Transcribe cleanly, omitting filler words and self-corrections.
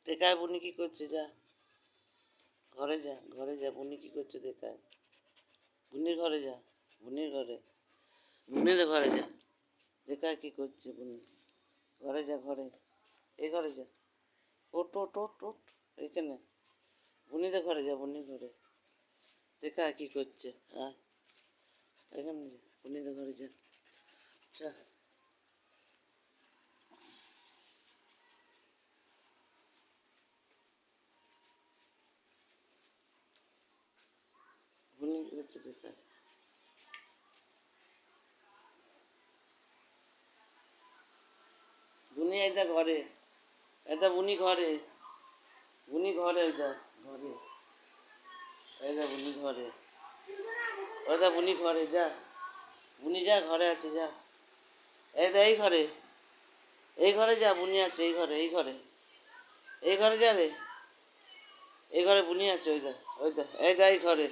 দেখায় বুনি কি করছে, যা ঘরে যা, ঘরে যা, বুনি কি করছে দেখায়, বুনির ঘরে যা, বুনির ঘরে, বুনির ঘরে যা, দেখায় কি করছে বুনি, ঘরে যা, ঘরে, এই ঘরে যা, ওট ওট ওট ওট, এখানে বুনিদের ঘরে যা, বুনির ঘরে, দেখায় কি করছে, হ্যাঁ এখানে যা, বুনিদের ঘরে যা, যা। বুনি কি করছে দেখায়, বুনি এটা ঘরে, এটা বুনি ঘরে, বুনি ঘরে, এটা ঘরে, এটা বুনি ঘরে, ওটা বুনি ঘরে যা, বুনি যা ঘরে আছে যা, এটা এই ঘরে, এই ঘরে যা, বুনি আছে এই ঘরে, এই ঘরে, এই ঘরে যা রে, এই ঘরে বুনি আছে, ওই দা, ওই দা, এই দা এই ঘরে।